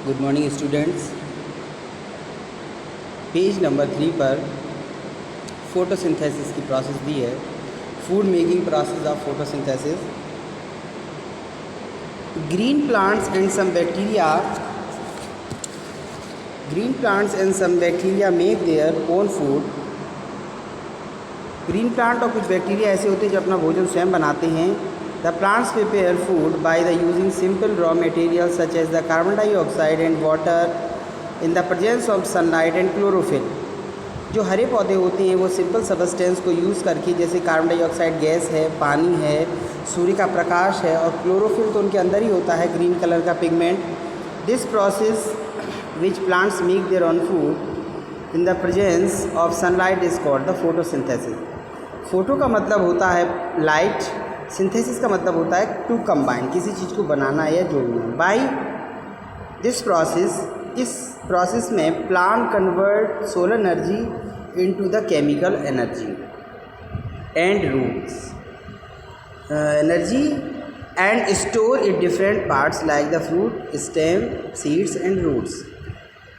Good morning students. Page number 3 पर photosynthesis की process दी है। Food making process of photosynthesis. Green plants and some bacteria make their own food. Green plant और कुछ bacteria ऐसे होते हैं जो अपना भोजन स्वयं बनाते हैं। The plants prepare food by the using simple raw material such as the carbon dioxide and water in the presence of sunlight and chlorophyll. जो हरे पौधे होते हैं वो सिंपल सब्सटेंस को यूज़ करके, जैसे कार्बन डाइऑक्साइड गैस है, पानी है, सूर्य का प्रकाश है और क्लोरोफिल तो उनके अंदर ही होता है, ग्रीन कलर का pigment. This process which plants make their own food in the presence of sunlight is called the photosynthesis. Photo का मतलब होता है लाइट, सिंथेसिस का मतलब होता है टू कंबाइन, किसी चीज़ को बनाना या जोड़ना। बाय दिस प्रोसेस, इस प्रोसेस में plant convert solar energy into the chemical energy and roots energy and store it different parts like the fruit, stem, seeds and roots.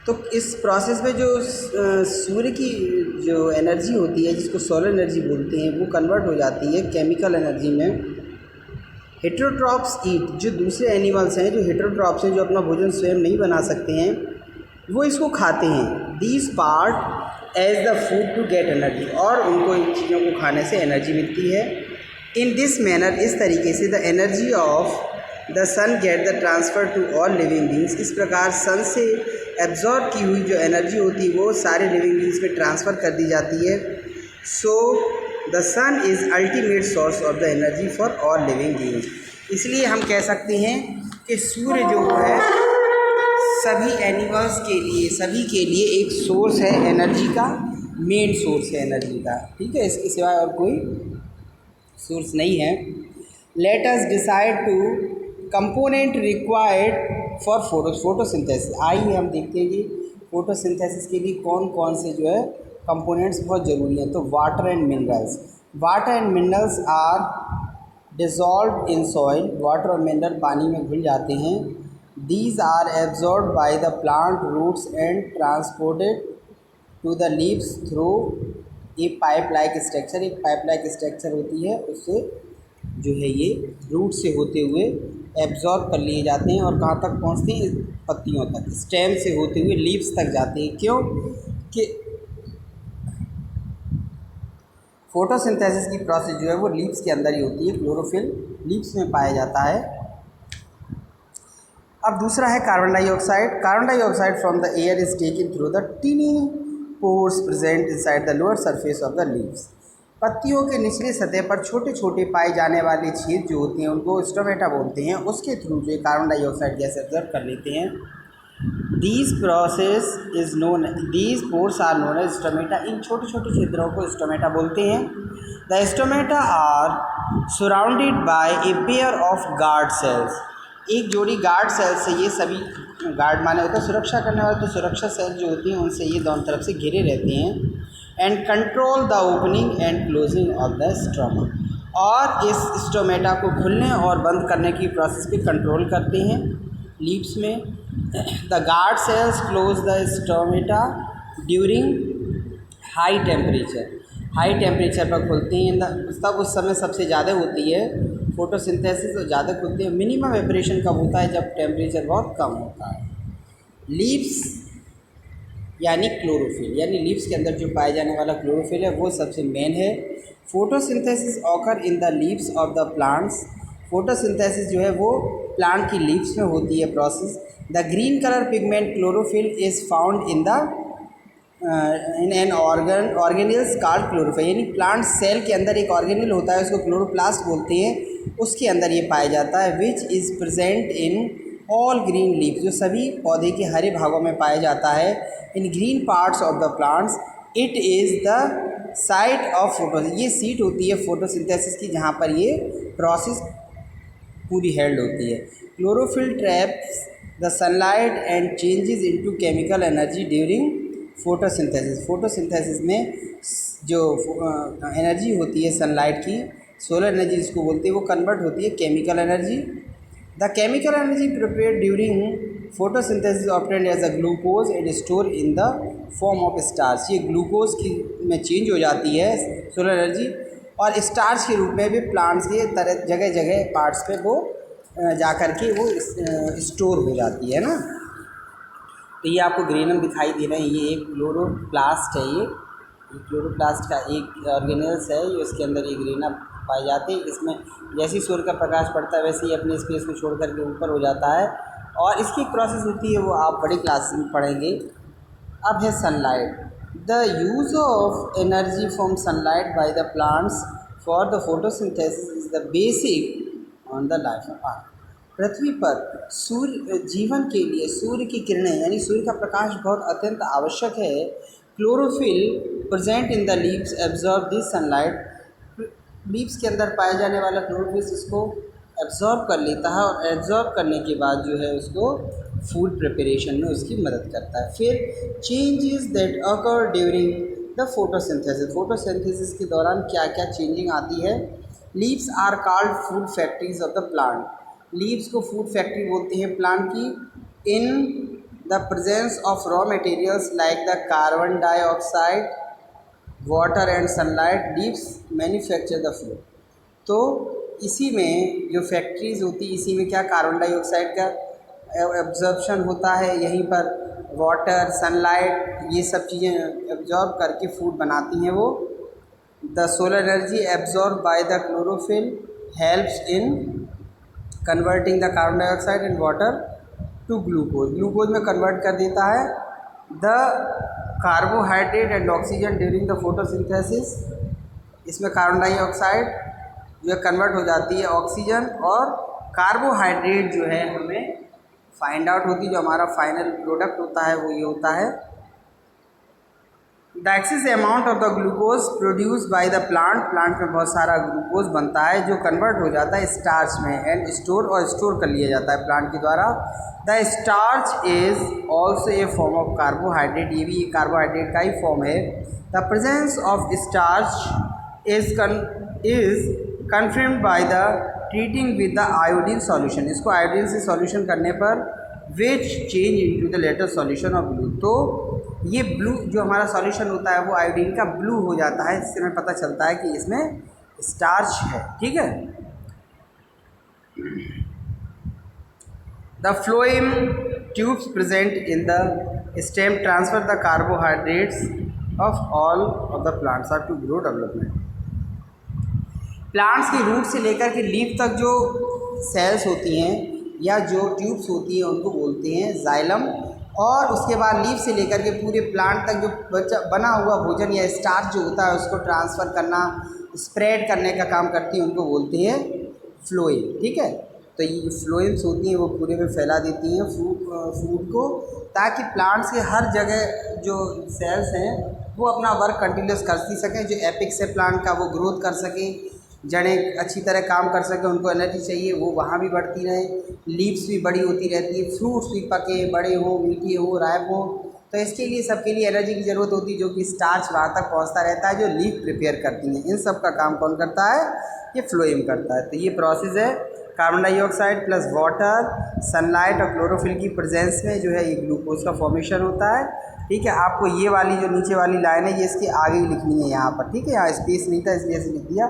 तो इस प्रोसेस में जो सूर्य की जो एनर्जी होती है, जिसको सोलर एनर्जी बोलते हैं, वो कन्वर्ट हो जाती है केमिकल एनर्जी में। हेटेरोट्रॉप्स ईट, जो दूसरे एनिमल्स हैं, जो हेटेरोट्रॉप्स हैं, जो अपना भोजन स्वयं नहीं बना सकते हैं, वो इसको खाते हैं। These part as the food to get energy, और उनको इन चीज़ों को खाने से एनर्जी मिलती है। इन दिस मैनर, इस तरीके से the energy of the sun get the transfer to all living beings. इस प्रकार सन से एब्जॉर्ब की हुई जो एनर्जी होती है वो सारे लिविंग बींग्स में ट्रांसफ़र कर दी जाती है। So the sun is ultimate source of the energy for all living beings. इसलिए हम कह सकते हैं कि सूर्य जो है सभी एनिमल्स के लिए, सभी के लिए एक सोर्स है एनर्जी का, मेन सोर्स है एनर्जी का। ठीक है, इसके सिवाय और कोई सोर्स नहीं है। Let us decide two component required for photosynthesis. आइए हम देखते हैं कि फोटोसिंथेसिस के लिए कौन कौन से जो है कंपोनेंट्स बहुत ज़रूरी हैं। तो water and minerals. Water and minerals are dissolved in soil. Water और मिनरल पानी में घुल जाते हैं। These are absorbed by the plant roots and transported to the leaves through a pipe like structure. एक पाइप लाइक स्ट्रक्चर होती है, उससे जो है ये रूट से होते हुए एब्जॉर्ब कर लिए जाते हैं और कहाँ तक पहुँचते हैं, पत्तियों तक। स्टेम से होते हुए लीव्स तक जाते हैं। क्यों कि फोटोसिंथेसिस की प्रोसेस जो है वो लीव्स के अंदर ही होती है। क्लोरोफिल लीव्स में पाया जाता है। अब दूसरा है carbon dioxide. Carbon dioxide from the air is taken through the टिनी pores present inside the lower surface of the leaves. पत्तियों के निचली सतह पर छोटे छोटे पाए जाने वाले छेद जो होते हैं उनको स्टोमेटा बोलते हैं। उसके थ्रू जो कार्बन डाइऑक्साइड गैस एब्जॉर्ब कर लेते हैं। These pores are known as stomata. इन छोटे छोटे छिद्रों को स्टोमेटा बोलते हैं। The stomata are surrounded by a pair of guard cells. एक जोड़ी गार्ड सेल से ये सभी, गार्ड माने होता है सुरक्षा करने वाले, तो सुरक्षा सेल जो होती हैं उनसे ये दोनों तरफ से घिरे रहते हैं। And control the opening and closing of the stoma. और इस स्टोमेटा को खुलने और बंद करने की प्रोसेस पे कंट्रोल करते हैं लीव्स में। The guard cells close the stomata during high temperature. High temperature पर खुलते हैं तब उस समय सबसे ज़्यादा होती है फोटोसिंथेसिस, और ज़्यादा खुलते हैं। मिनिमम वेपरेशन कब होता है, जब टेम्परेचर बहुत कम होता है। लीव्स यानी क्लोरोफिल, यानी लीव्स के अंदर जो पाए जाने वाला क्लोरोफिल है वो सबसे मेन है। Photosynthesis occur in the leaves of the plants. Photosynthesis जो है वो प्लांट की लीव्स में होती है process. The green colour pigment chlorophyll is found in an organelles called chlorophyll. यानी प्लांट सेल के अंदर एक ऑर्गेनिल होता है, उसको क्लोरोप्लास्ट बोलते हैं, उसके अंदर ये पाया जाता है। Which is present in all green leaves, जो सभी पौधे के हरे भागों में पाया जाता है। इन green parts of the plants it is the site of photo. ये सीट होती है फोटोसिंथेसिस की, जहाँ पर ये प्रोसेस पूरी हेल्ड होती है। Chlorophyll traps the sunlight and changes into chemical energy during photosynthesis. Photosynthesis में जो एनर्जी होती है सनलाइट की, सोलर एनर्जी जिसको बोलते हैं, वो कन्वर्ट होती है chemical energy. The chemical energy prepared during photosynthesis obtained as a glucose and store in the form of starch. ये ग्लूकोज की में चेंज हो जाती है सोलर एनर्जी, और स्टार्च के रूप में भी प्लांट्स के तरह जगह जगह पार्ट्स पे वो जा कर के वो स्टोर हो जाती है ना। तो ये आपको ग्रेनम दिखाई दे रहे हैं, ये एक क्लोरोप्लास्ट है। ये क्लोरोप्लास्ट का एक ऑर्गेनेल्स है, ये उसके अंदर ये ग्रेनम पाए जाते हैं। इसमें जैसे ही सूर्य का प्रकाश पड़ता है वैसे ही अपने स्पेस को छोड़ करके ऊपर हो जाता है, और इसकी एक प्रोसेस होती है वो आप बड़ी क्लास में पढ़ेंगे। अब है sunlight. The use of energy from sunlight by the plants for the photosynthesis is the basic on the life of earth. पृथ्वी पर सूर्य जीवन के लिए सूर्य की किरणें यानी सूर्य का प्रकाश बहुत अत्यंत आवश्यक है। Chlorophyll present in the leaves absorb this sunlight. Leaves के अंदर पाया जाने वाला क्लोरोफिल इसको एब्जॉर्ब कर लेता है, और एब्जॉर्ब करने के बाद जो है उसको फूड प्रिपरेशन में उसकी मदद करता है। फिर changes that occur during the photosynthesis. Photosynthesis के दौरान क्या क्या चेंजिंग आती है। Leaves are called food factories of the plant. Leaves को फूड फैक्ट्री बोलते हैं प्लांट की। In the presence of raw materials like the carbon dioxide, water and sunlight, leaves manufacture the food. तो इसी में जो फैक्ट्रीज़ होती है, इसी में क्या कार्बन डाइऑक्साइड का एब्जॉर्प्शन होता है, यहीं पर वाटर, सनलाइट, ये सब चीज़ें एब्जॉर्ब करके फूड बनाती हैं वो। The solar energy absorb by the chlorophyll helps in converting the carbon dioxide and water to glucose. Glucose में कन्वर्ट कर देता है। The carbohydrate and oxygen during the photosynthesis. इसमें कार्बन डाइऑक्साइड जो है कन्वर्ट हो जाती है ऑक्सीजन, और कार्बोहाइड्रेट जो है हमें फाइंड आउट होती है, जो हमारा फाइनल प्रोडक्ट होता है वो ये होता है। The excess amount of the glucose produce by the plant में बहुत सारा ग्लूकोज बनता है जो कन्वर्ट हो जाता है स्टार्च में एंड स्टोर कर लिया जाता है प्लांट के द्वारा। The starch is also a form of carbohydrate. ये भी कार्बोहाइड्रेट का ही फॉर्म है। The presence of starch is confirmed by the treating with the iodine solution. इसको आयोडीन से सॉल्यूशन करने पर which change into the later solution of blue. तो ये ब्लू जो हमारा सॉल्यूशन होता है वो आयोडीन का ब्लू हो जाता है, जिससे हमें पता चलता है कि इसमें स्टार्च है। ठीक है। The phloem tubes present in the stem transfer the carbohydrates of all of the plants are to grow development. Plants की रूट से लेकर के लीफ तक जो सेल्स होती हैं या जो ट्यूब्स होती हैं उनको बोलते हैं जाइलम, और उसके बाद लीफ से लेकर के पूरे प्लांट तक जो बना हुआ भोजन या स्टार्च जो होता है उसको ट्रांसफ़र करना, स्प्रेड करने का काम करती हैं, उनको बोलते हैं फ्लोएम। ठीक है। तो ये जो फ्लोएम्स होती हैं वो पूरे में फैला देती हैं फूड को, ताकि प्लांट्स के हर जगह जो सेल्स हैं वो अपना वर्क कंटिन्यूस करती सकें। जो एपिक्स है प्लांट का वो ग्रोथ कर सकें, जड़ें अच्छी तरह काम कर सकें, उनको एनर्जी चाहिए वो वहाँ भी बढ़ती रहे, लीव्स भी बड़ी होती रहती है, फ्रूट्स भी पके बड़े हो, मीठे हो, राइप हो। तो इसके लिए सबके लिए एनर्जी की ज़रूरत होती है, जो कि स्टार्च वहाँ तक पहुँचता रहता है जो लीफ प्रिपेयर करती हैं। इन सब का काम कौन करता है? ये फ्लोएम करता है। तो ये प्रोसेस है carbon dioxide plus water, sunlight और क्लोरोफिल की प्रेजेंस में जो है ये ग्लूकोज का फॉर्मेशन होता है। ठीक है। आपको ये वाली जो नीचे वाली लाइन है ये इसके आगे ही लिखनी है यहाँ पर। ठीक है। यहाँ स्पेस नहीं था इसलिए ऐसे लिख दिया।